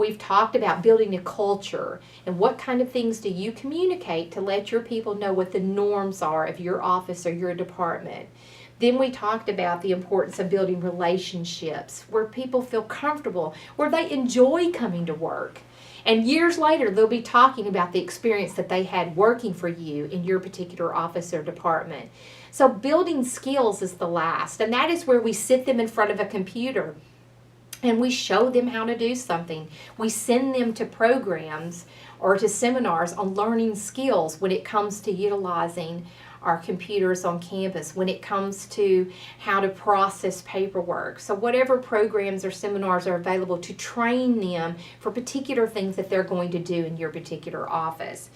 We've talked about building a culture and what kind of things do you communicate to let your people know what the norms are of your office or your department. Then we talked about the importance of building relationships where people feel comfortable, where they enjoy coming to work. And years later, they'll be talking about the experience that they had working for you in your particular office or department. So building skills is the last, and that is where we sit them in front of a computer and we show them how to do something. We send them to programs or to seminars on learning skills when it comes to utilizing our computers on campus, when it comes to how to process paperwork. So whatever programs or seminars are available to train them for particular things that they're going to do in your particular office.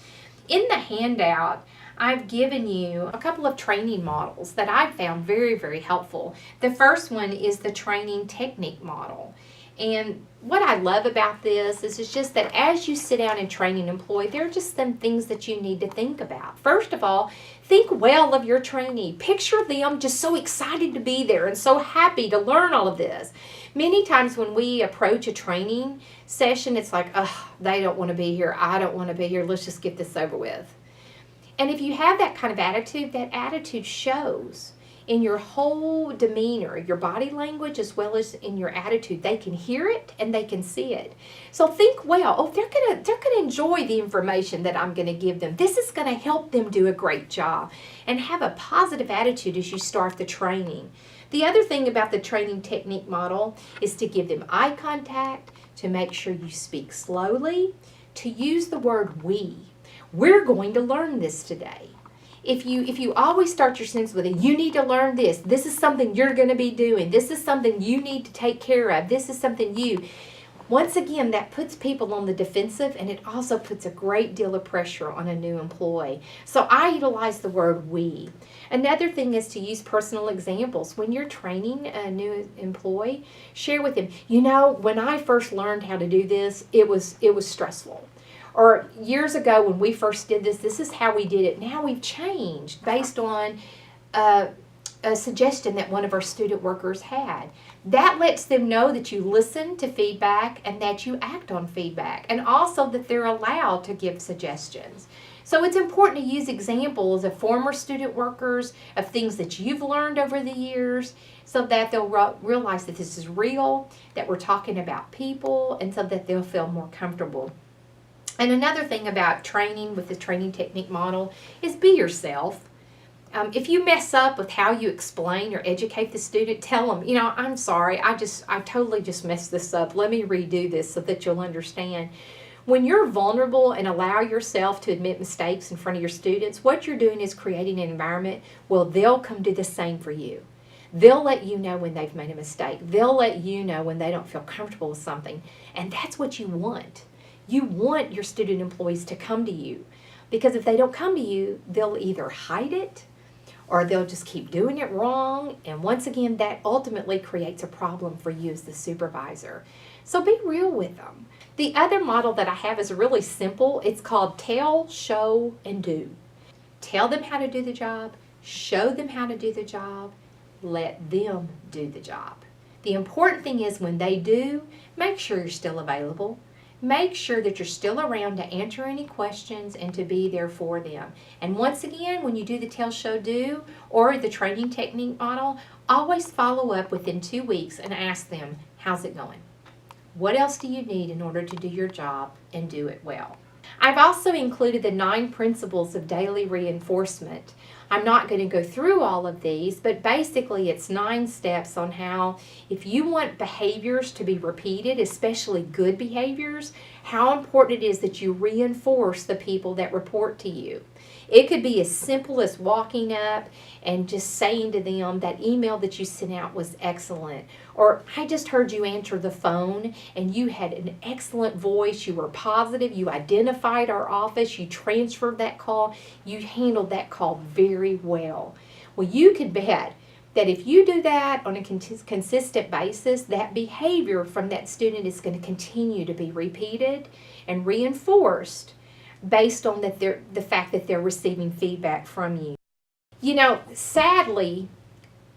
In the handout, I've given you a couple of training models that I've found very, very helpful. The first one is the training technique model. And what I love about this is it's just that as you sit down and train an employee, there are just some things that you need to think about. First of all, think well of your trainee. Picture them just so excited to be there and so happy to learn all of this. Many times when we approach a training session, it's like, oh, they don't want to be here. I don't want to be here. Let's just get this over with. And if you have that kind of attitude, that attitude shows in your whole demeanor, your body language, as well as in your attitude. They can hear it and they can see it. So think well, oh, they're gonna enjoy the information that I'm gonna give them. This is gonna help them do a great job. And have a positive attitude as you start the training. The other thing about the training technique model is to give them eye contact, to make sure you speak slowly, to use the word we. We're going to learn this today. If you always start your sentence with you need to learn this. This is something you're going to be doing. This is something you need to take care of. This is something you. Once again, that puts people on the defensive, and it also puts a great deal of pressure on a new employee. So I utilize the word we. Another thing is to use personal examples. When you're training a new employee, share with them, you know, when I first learned how to do this, it was stressful. Or years ago when we first did this is how we did it. Now we've changed based on a suggestion that one of our student workers had. That lets them know that you listen to feedback and that you act on feedback, and also that they're allowed to give suggestions. So it's important to use examples of former student workers, of things that you've learned over the years, so that they'll realize that this is real, that we're talking about people, and so that they'll feel more comfortable. And another thing about training with the training technique model is be yourself. If you mess up with how you explain or educate the student, tell them, you know, I'm sorry, I totally just messed this up. Let me redo this so that you'll understand. When you're vulnerable and allow yourself to admit mistakes in front of your students, what you're doing is creating an environment where they'll come do the same for you. They'll let you know when they've made a mistake. They'll let you know when they don't feel comfortable with something. And that's what you want. You want your student employees to come to you, because if they don't come to you, they'll either hide it or they'll just keep doing it wrong. And once again, that ultimately creates a problem for you as the supervisor. So be real with them. The other model that I have is really simple. It's called tell, show, and do. Tell them how to do the job, show them how to do the job, let them do the job. The important thing is when they do, make sure you're still available. Make sure that you're still around to answer any questions and to be there for them. And once again, when you do the tell, show, do or the training technique model, always follow up within 2 weeks and ask them, how's it going? What else do you need in order to do your job and do it well? I've also included the 9 principles of daily reinforcement. I'm not going to go through all of these, but basically it's 9 steps on how, if you want behaviors to be repeated, especially good behaviors, how important it is that you reinforce the people that report to you. It could be as simple as walking up and just saying to them that email that you sent out was excellent. Or I just heard you answer the phone and you had an excellent voice. You were positive. You identified our office. You transferred that call. You handled that call very well. Well, you can bet that if you do that on a consistent basis, that behavior from that student is going to continue to be repeated and reinforced based on the fact that they're receiving feedback from you. You know, sadly,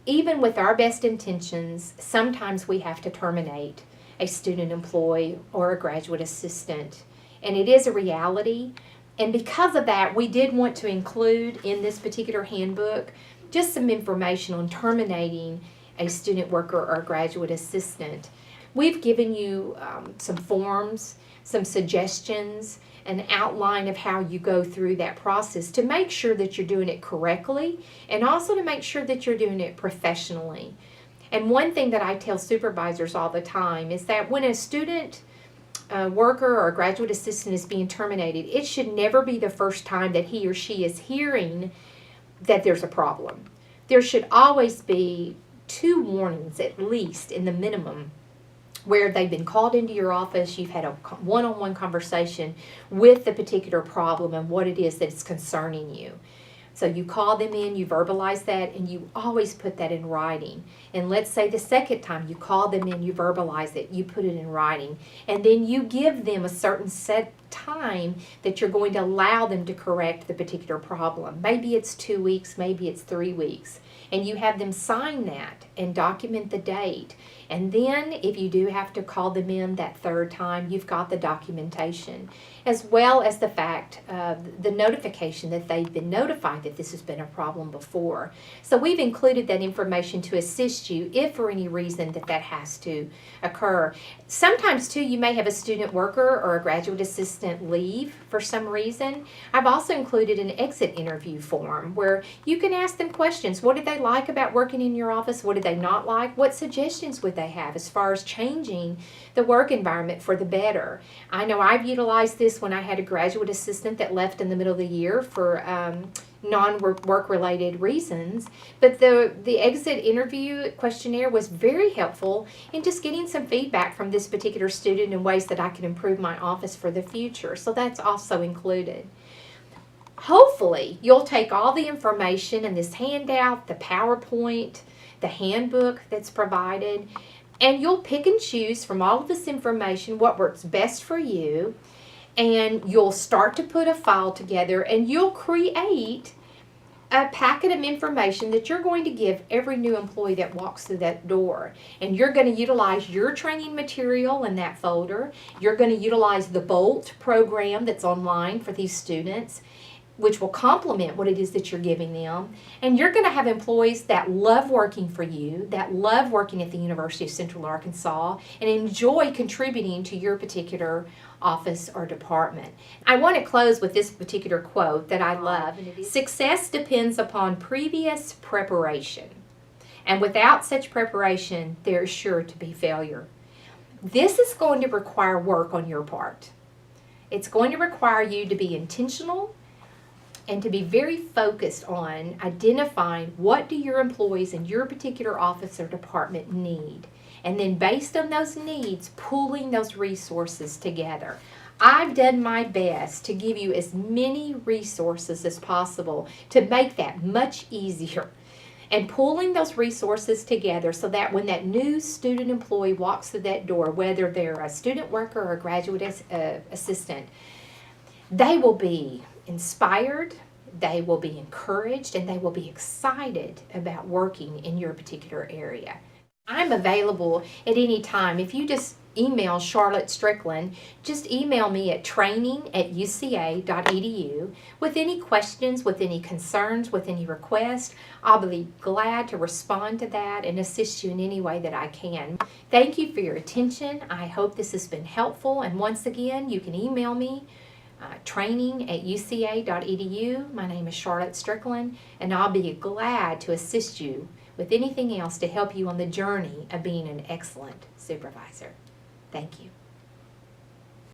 even with our best intentions, sometimes we have to terminate a student employee or a graduate assistant. And it is a reality. And because of that, we did want to include in this particular handbook just some information on terminating a student worker or graduate assistant. We've given you some forms, some suggestions, an outline of how you go through that process to make sure that you're doing it correctly and also to make sure that you're doing it professionally. And one thing that I tell supervisors all the time is that when a student worker or a graduate assistant is being terminated, it should never be the first time that he or she is hearing that there's a problem. There should always be 2 warnings at least in the minimum where they've been called into your office, you've had a one-on-one conversation with the particular problem and what it is that's concerning you. So you call them in, you verbalize that, and you always put that in writing. And let's say the second time you call them in, you verbalize it, you put it in writing. And then you give them a certain set time that you're going to allow them to correct the particular problem. Maybe it's 2 weeks, maybe it's 3 weeks. And you have them sign that and document the date. And then if you do have to call them in that third time, you've got the documentation, as well as the fact of the notification that they've been notified that this has been a problem before. So we've included that information to assist you if for any reason that has to occur. Sometimes too, you may have a student worker or a graduate assistant leave for some reason. I've also included an exit interview form where you can ask them questions. What did they like about working in your office? What did they not like? What suggestions would they have as far as changing the work environment for the better? I know I've utilized this when I had a graduate assistant that left in the middle of the year for non-work related reasons, but the exit interview questionnaire was very helpful in just getting some feedback from this particular student in ways that I can improve my office for the future. So that's also included. Hopefully you'll take all the information in this handout, the PowerPoint, the handbook that's provided, and you'll pick and choose from all of this information what works best for you, and you'll start to put a file together and you'll create a packet of information that you're going to give every new employee that walks through that door. And you're going to utilize your training material in that folder. You're going to utilize the BOLT program that's online for these students, which will complement what it is that you're giving them. And you're going to have employees that love working for you, that love working at the University of Central Arkansas, and enjoy contributing to your particular office or department. I want to close with this particular quote that I love. Success depends upon previous preparation, and without such preparation, there is sure to be failure. This is going to require work on your part. It's going to require you to be intentional and to be very focused on identifying what do your employees in your particular office or department need. And then based on those needs, pooling those resources together. I've done my best to give you as many resources as possible to make that much easier. And pooling those resources together so that when that new student employee walks through that door, whether they're a student worker or a graduate assistant, they will be inspired, they will be encouraged, and they will be excited about working in your particular area. I'm available at any time. If you just email Charlotte Strickland, just email me at training@uca.edu with any questions, with any concerns, with any requests. I'll be glad to respond to that and assist you in any way that I can. Thank you for your attention. I hope this has been helpful. And once again, you can email me training@uca.edu. My name is Charlotte Strickland, and I'll be glad to assist you with anything else to help you on the journey of being an excellent supervisor. Thank you.